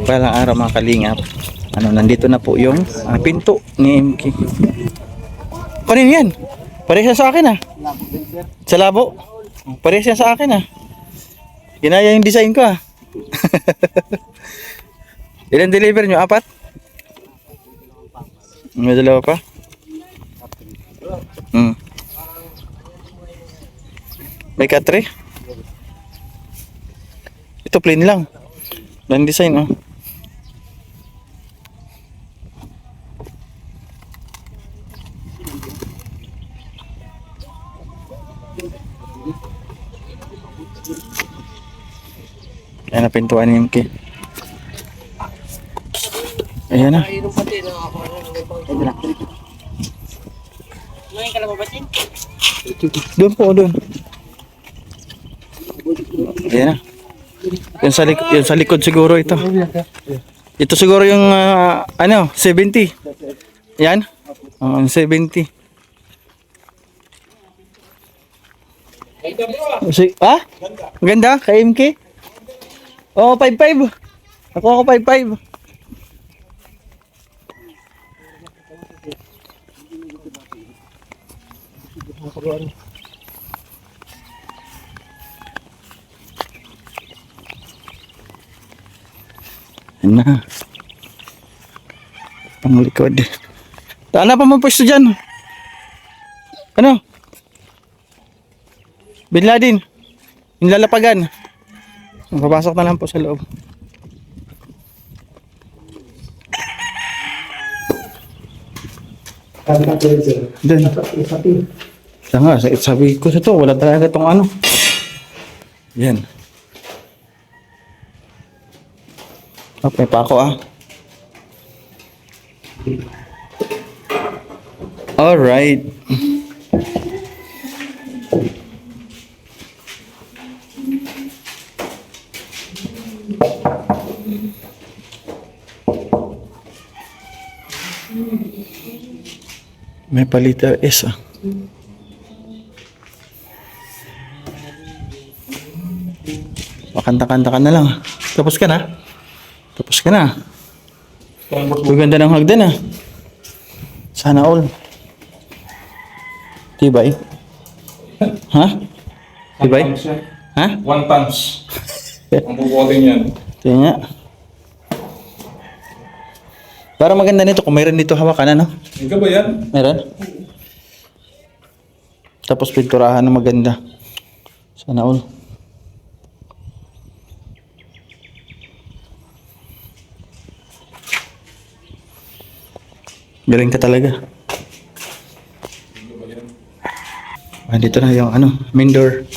Palang araw mga kalingap. Nandito na po yung pinto ni MK. Kanino yan? Parehas sa akin ah. Sa labo. Parehas yan sa akin ah. Ginaya yung design ko ah. Ilan deliver nyo? 4? May dalawa pa? May katre? Ito plain lang. Lang design oh. Ayan na pintuan ni MK. Ayan na. Doon po, doon. Ayan na. Yung sa likod siguro ito. Ito siguro yung 70. Yan. 70. Ganda kay MK. Oh, 5-5. Ako 5-5. Na. Panglikod. Ano pa mo pwesto dyan? Ano? Bin Laden. Yung lalapagan. Papasok na lang po sa loob. Doon. Tanga, sabi ko sa to, wala talaga itong ano. Yan. Okay pa ako ah. Alright. May paliter S ah. Makanta-kanta ka na lang. Tapos ka na? Tapos ka na. Ganda ng hagdan ah. Sana all. Tibay? Ha? Tibay? Ha? 1 tons. Ang bubuhatin yan. Tingnan nga. Para maganda nito kung mayroon dito hawakan ano? Ikaw ba yan? Meron? Tapos pinturahan na maganda. Sana all. Galing ka talaga. Dito na yung main door.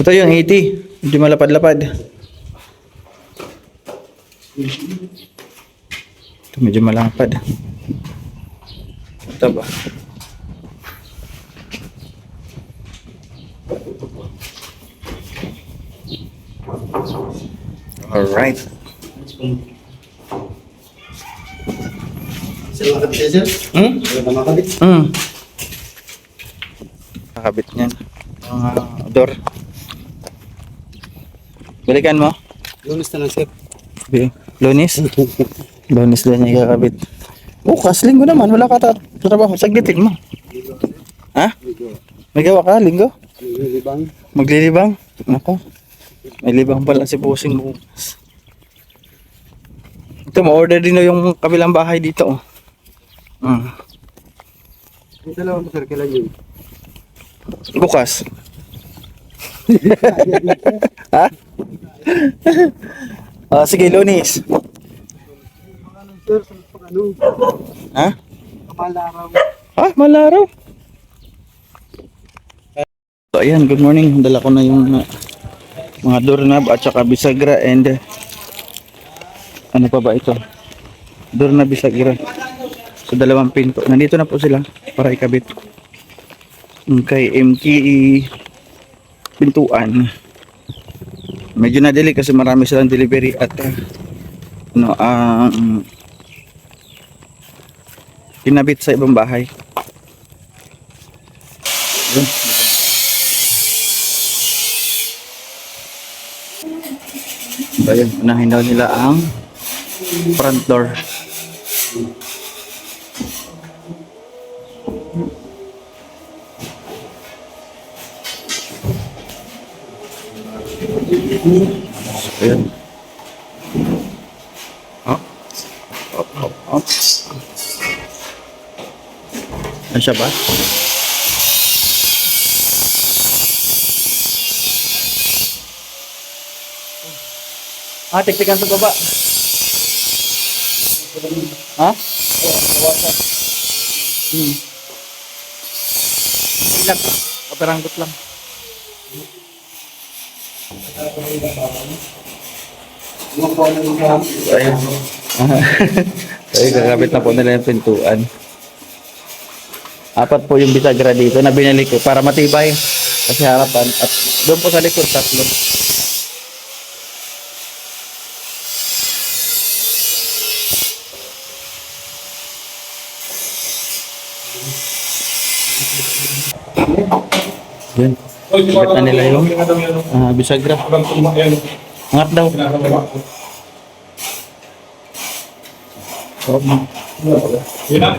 Ito yung 80. Medyo malapad-lapad. Ito medyo malapad. Ito ba? Alright. Sila makabit siya, sir? Sila makabit? Nakabit niyan. Yung door. Balikan mo? Lunes na lang, sir. Lunes? Lunes lang niya kakabit. Bukas, linggo naman. Wala ka trabaho. Saglitin mo. Ha? May gawa ka, linggo? Libang. Maglilibang? Ako. May libang pala si Bossing bukas. Ito, ma-order din yung kabilang bahay dito. Yung dalawa mo, sir, kailan yun? Bukas. Ha? Sige, Lunes. Sir, ano? Ha? Kapal na araw. Malaraw. So, ayan, good morning. Dala ko na yung mga doorknob at saka bisagra and ano pa ba ito? Doorknob, bisagra. So, 2 pinto. Nandito na po sila para ikabit. Kay MK pintuan. Medyo na-delay kasi marami silang delivery at kinabit sa ibang bahay. Yun. So, ayun, unahin daw nila ang front door. Ayan. Up. Up. Ano siya ba? Tiktikan sa baba. Ha? Ilang. Operanggot lang. Ayun. Ayun, kakabit na po nila yung pintuan. 4 po yung bisagra dito na binili ko para matibay. Kasi harapan. At doon po sa likod, 3. Yun. Kabit na nila yung bisagra. Angat daw. Yun na.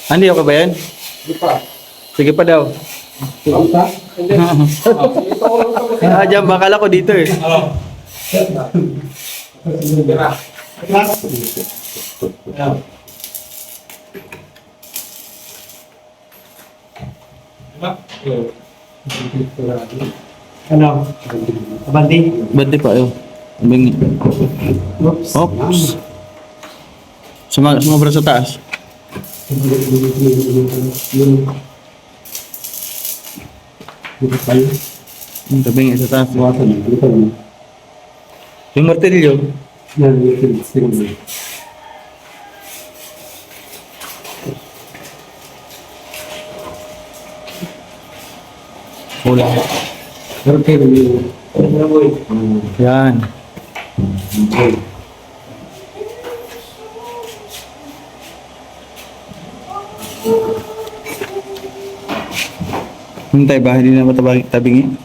Hindi okay ba yan? Sige pa daw. Diyan, bakala ko dito eh. Ano? Abandi? Bante pa yun. Bingi. Oops. Sumabra sa taas. Tabingi sa taas. Yung martilyo. Wala. Yan. Hintay ba? Hindi na matabingi?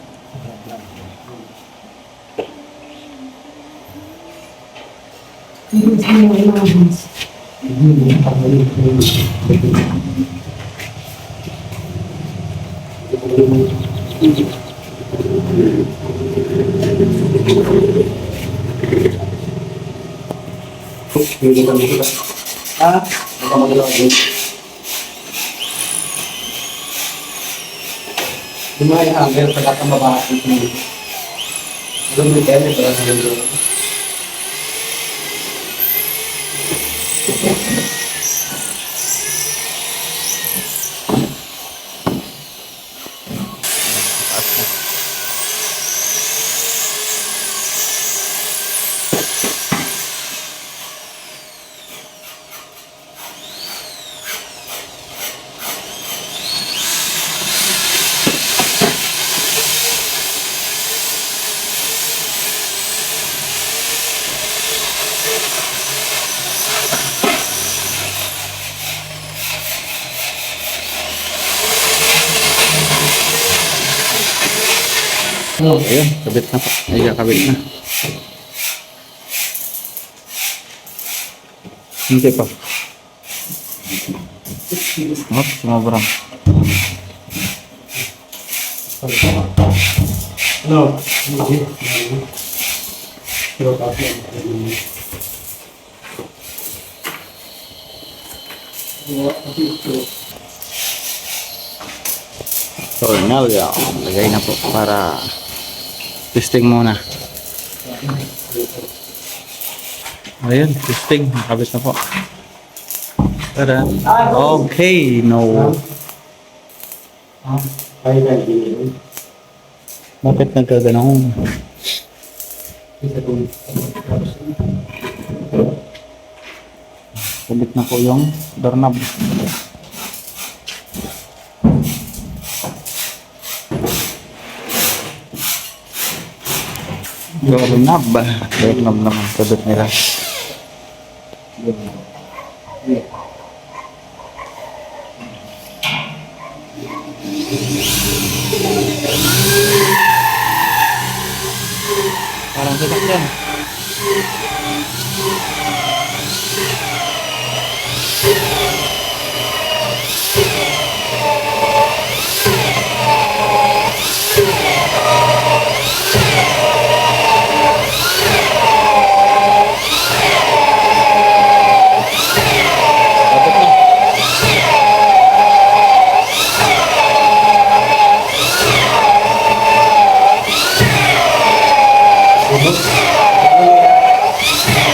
Lumaya hanggang pagkakambaba. Lumaya kaya para sa ganito. Ayun, kabit na po. Ay, kabit na. Hindi pa. Sumobra. Ano? So, now, lagay na po para testing muna. Ayun, testing. Nakabit na po. Para. Okay, no. Ay, nagiging. Bakit nagkaganon? Sabit na ko yung doorknob. Doorknob ba? Doorknob naman. Sabit nila. Parang sasakyan. Dapat na.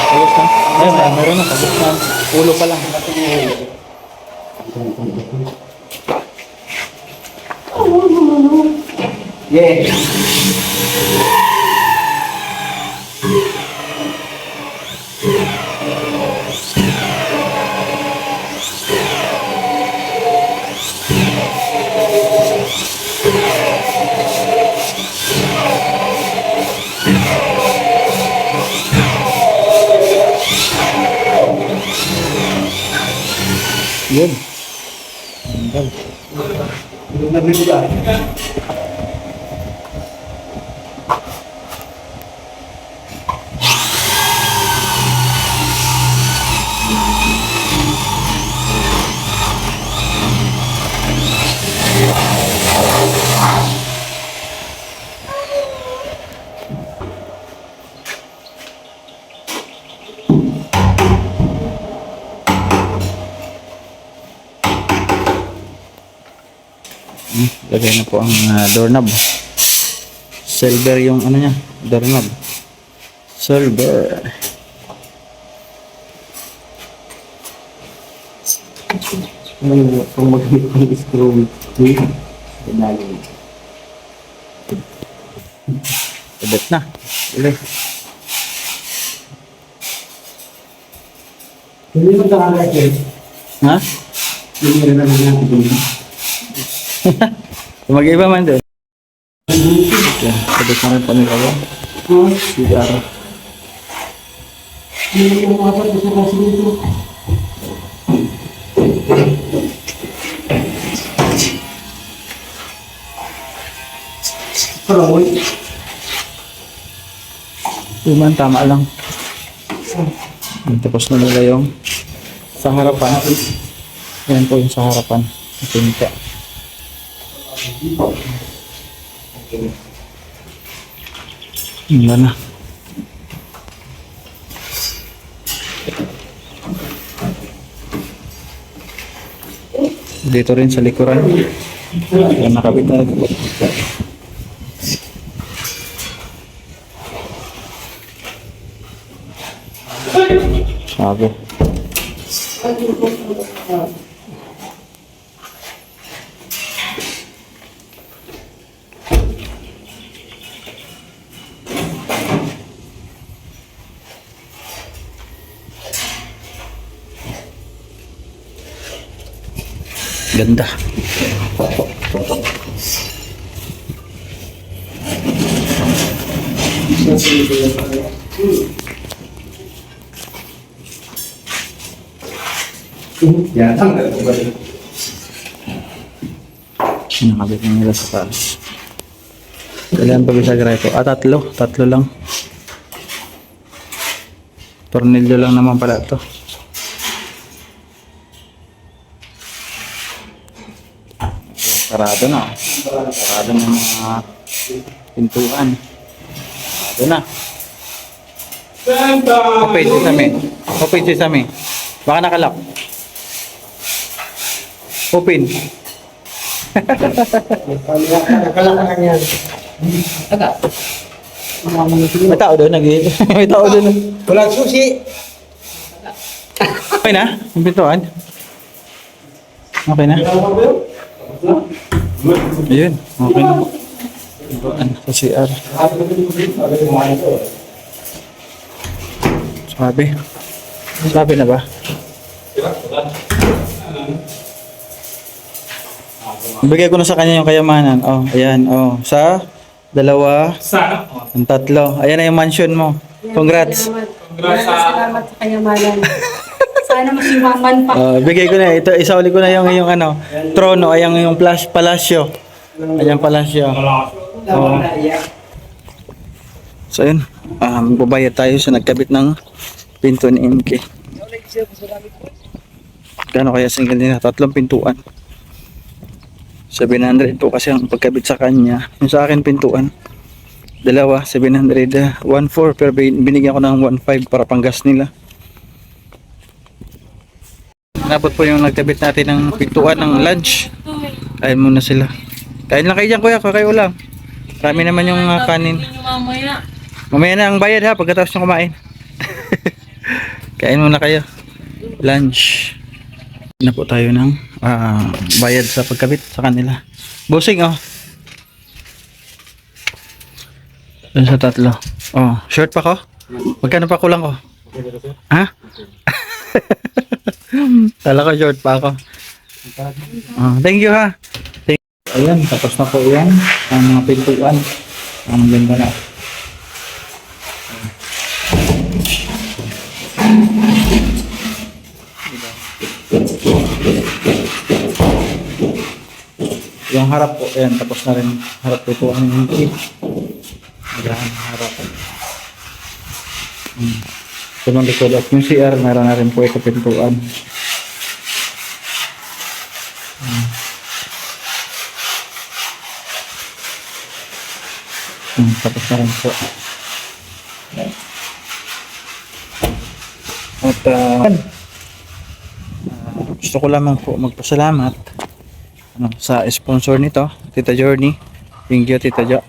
Ayos na. Ayun, meron na. Kabuk na. Ulo pa lang. Yeah. Yun. Nabili ka. Lagay na po ang doorknob. Silver yung ano niya, doorknob. Silver. Kung mag-hit screw with pinali. Sabit na. Uli. Hindi mo talaga eh. Ha? Hindi rin naman natin. Mag-iba man din. Sabit na rin po nila yun. CR. Hindi mo makapag gusto kasi dito. Karoy. Tuman, tama lang. Tapos na nila yung sa harapan. Yan po yung sa harapan. Pinta. Yan na. Dito rin sa likuran. Yan nakabit na. Sabi. Ganda. Ya, tanggal ko ba rin? Nakabit na nila sa taas. Kailan pa bisa ito? Tatlo. Tatlo lang. Tornilyo lang naman pala ito. Sarado na. Sarado na mga pintuan. Sarado na. Open si Sami. Open si Sami. Baka nakalak. Open. Nakalakan yan. May tao doon. May tao doon. Walang susi. Okay na? Yung pintuan? Okay na? Ayun, okay na. Ano sa CR? Sabi na ba? Bigay ko na sa kanya yung kayamanan. Oh, ayan. Oh, sa dalawa, Sana. ang tatlo. Ayan na yung mansion mo. Congrats. Salamat sa kayamanan. Sana masimaman pa. Oh, bigay ko na. Ito, isauli ko na yung ano, trono. Ayan yung palasyo. Ayan palasyo. Oh. So, yun. Magbabayad tayo sa nagkabit ng pinto ni MK. Gano'n kaya single nila? 3 pintuan. 700 po kasi ang pagkabit sa kanya. Yung sa akin pintuan. Dalawa, 700. 1.4 pero binigyan ko ng 1.5 para panggas nila. Napot po yung nagkabit natin ng pintuan ng lunch. Kain muna sila. Kain lang kayo dyan kuya, kakayo lang. Marami naman yung kanin. Mamaya na ang bayad ha, pagkatapos nyo kumain. Kain muna kayo. Lunch. Na po tayo ng bayad sa pagkabit sa kanila. Bossing oh. Doon sa 3. Oh, short pa ko? Magkano pa kulang ko? Ha? Kala ko short pa ako. Thank you ha. Ayan, tapos na po yan. Ang mga pintuan. Ang ganda na. Yung harap po, ayan, tapos na rin. Harap po ito ang hindi. Ayan, harap. Ito nung likod. At yung CR, meron na rin po ito pintuan. Tapos na rin po. At gusto ko lamang po magpasalamat sa sponsor nito, Tita Journey. Thank you, Tita Jo.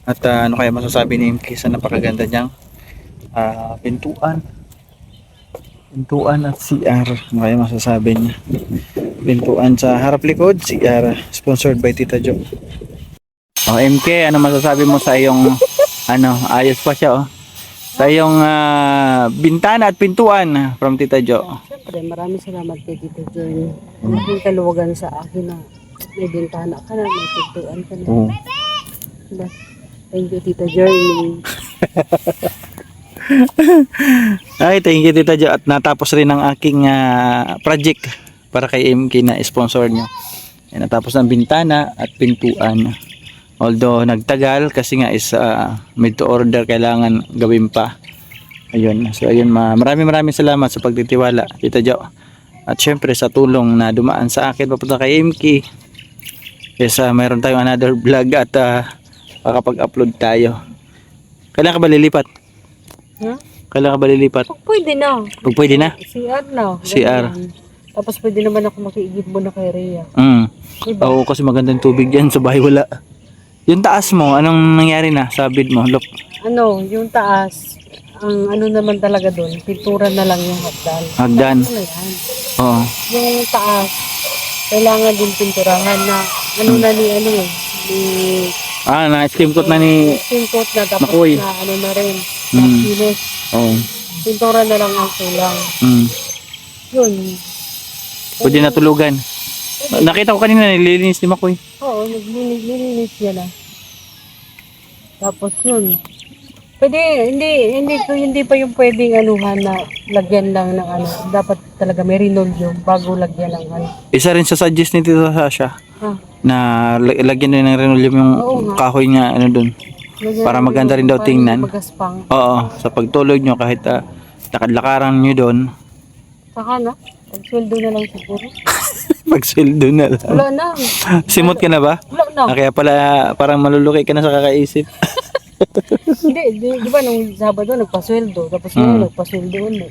At ano kaya masasabi ni MK sa napakaganda niyang pintuan at CR. Ano kaya masasabi niya? Pintuan sa harap likod, CR, sponsored by Tita Jo. Oh, MK, ano masasabi mo sa iyong ayos pa siya oh. Sa iyong bintana at pintuan from Tita Jo. Siyempre, maraming salamat kay Tito Joy. Malaking kaluwagan sa akin na may bintana ka na, may pintuan ka na. Diba? Thank you, Tita Joy. Ay, thank you Tita Jo. At natapos rin ang aking project para kay MK na sponsor nyo. Ay, natapos ng bintana at pintuan. Although nagtagal kasi nga is made to order, kailangan gawin pa. Ayun. So ayun, maraming salamat sa pagtitiwala, Tita Jo. At syempre sa tulong na dumaan sa akin papunta kay MK. Yes, mayroon tayong another vlog at makapag-upload tayo. Kailan ka ba lilipat? Ha? Kailan ka ba lilipat? Pwede na. Pag pwede na? CR na. CR. Ganyan. Tapos pwede naman ako makiigib mo na kay Rhea. Diba? Oo, kasi magandang tubig yan sa bahay wala. Yung taas mo, anong nangyari na sa bid mo? Look. Yung taas, ang ano naman talaga doon, pintura na lang yung hagdan. Hagdan. Ano yan? Oo. Yung taas, kailangan din pinturahan na na ni Na-skim coat na ni... skin coat na tapos Makoy. na na rin. Mm. Finish. Oo. Pintura na lang ang kulang. Yun. Pwede natulugan. Nakita ko kanina nililinis ni Makoy. Oo, naglilinis niya na. Tapos yun. Pwede, hindi pa yung pwedeng anuhan na lagyan lang ng dapat talaga may linoleum bago lagyan ng Isa rin sa suggest ni Tita Sasha na lagyan din ng linoleum yung Oo nga. kahoy niya doon. Lagyan Para ng maganda rin daw para tingnan. magaspang. Oo, sa pagtulog nyo kahit lakad-lakaran nyo doon, Saka na, pag-sweldo na lang siguro. magsweldo na lang. Wala na. Simot ka na ba? Wala na. Kaya pala parang maluluki ka na sa kakaisip. Hindi, di ba nung Sabado nagpasweldo, tapos ngayon nagpasweldo ulit.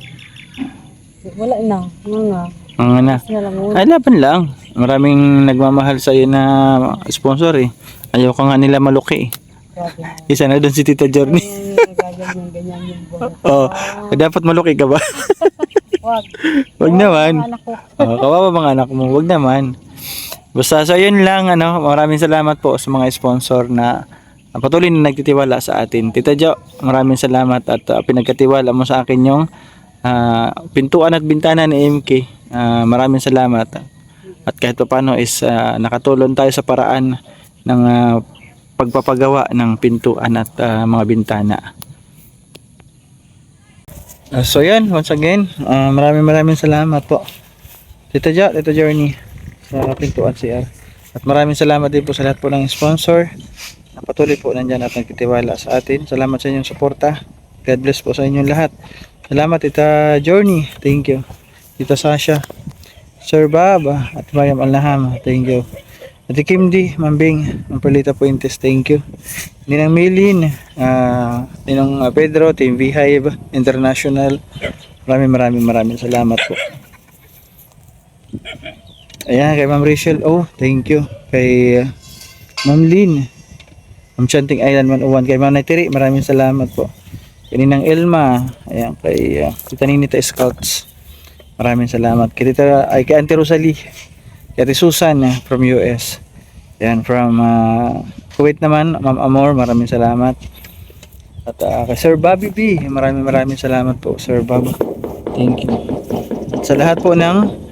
Wala na, nga. Ang na. Tapos na lang ulit. Ay, laban lang. Maraming nagmamahal sa iyo na sponsor eh. Ayaw ka nga nila maluki eh. Grabe na. Isa na doon si Tita Journey. Nagaganyan, ganyan yung buhay. Oh, dapat maluki ka ba? Wag. Wag naman. Anak ko. Kawawa mga anak mo, wag naman. Basta so yun lang, maraming salamat po sa mga sponsor na patuloy na nagtitiwala sa atin. Tita Jo, maraming salamat at pinagkatiwala mo sa akin yung pintuan at bintana ni MK. Maraming salamat. At kahit pa paano is nakatulong tayo sa paraan ng pagpapagawa ng pintuan at mga bintana. So yan, once again, maraming salamat po. Tita Jo, Tita Journey sa pintuan CR. At maraming salamat din po sa lahat po ng sponsor na patuloy po nandyan at nagtitiwala sa atin. Salamat sa inyong suporta. God bless po sa inyong lahat. Salamat Tita Journey, thank you. Tita Sasha, Sir Bob, at Mariam Alnaham, thank you. At Kim D, Mambing, Perlita Puentes, thank you. Ninang Milin, Ninang Pedro, Team V-Hive International, maraming salamat po. Ayan, kay Ma'am Rachel, thank you. Kay Ma'am Lynn, Ma'am Chanting Island 101, kay Ma'am Naitiri, maraming salamat po. Kay Ninang Elma, ayan, kay Tita Ninita Scouts, maraming salamat. Kay Auntie Rosalie, kay Ate Susan from US. Ayan, from Kuwait naman, Ma'am Amor, maraming salamat. At kay Sir Bobby B, maraming salamat po, Sir Bob. Thank you. At sa lahat po ng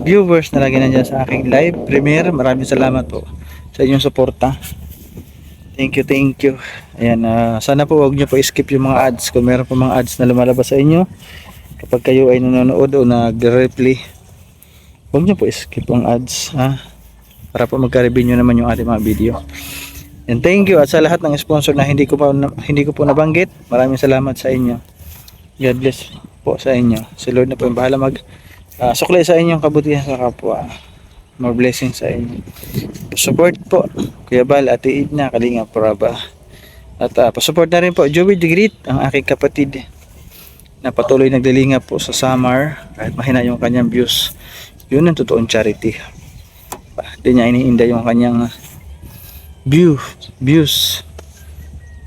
viewers na lagi nandiyan sa aking live premiere, maraming salamat po sa inyong suporta. Thank you. Ayan, sana po wag niyo po skip yung mga ads kung meron po mga ads na lumalabas sa inyo. Kapag kayo ay nanonood o nagre-replay, huwag niyo po skip ang ads, para po magka-revenue naman yung ating mga video. And thank you at sa lahat ng sponsor na hindi ko po nabanggit, maraming salamat sa inyo. God bless po sa inyo. Si Lord na po yung bahala suklay sa inyong kabutihan sa kapwa. More blessings sa inyo. Support po Kuya Bal, Ate Edna, Kalinga Poraba. At pasupport na rin po Joey the Great, ang aking kapatid na patuloy naglilingap po sa summer kahit mahina yung kanyang views. Yun ang totoong charity. Hindi niya iniinda yung kanyang views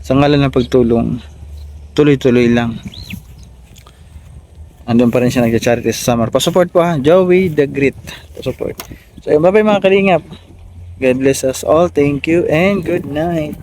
sa ngalan ng pagtulong. Tuloy-tuloy lang. Andun pa rin siya nagja-charity sa summer. Pasupport po Joey the Great. Pasupport. So bye-bye mga kalingap. God bless us all. Thank you and good night.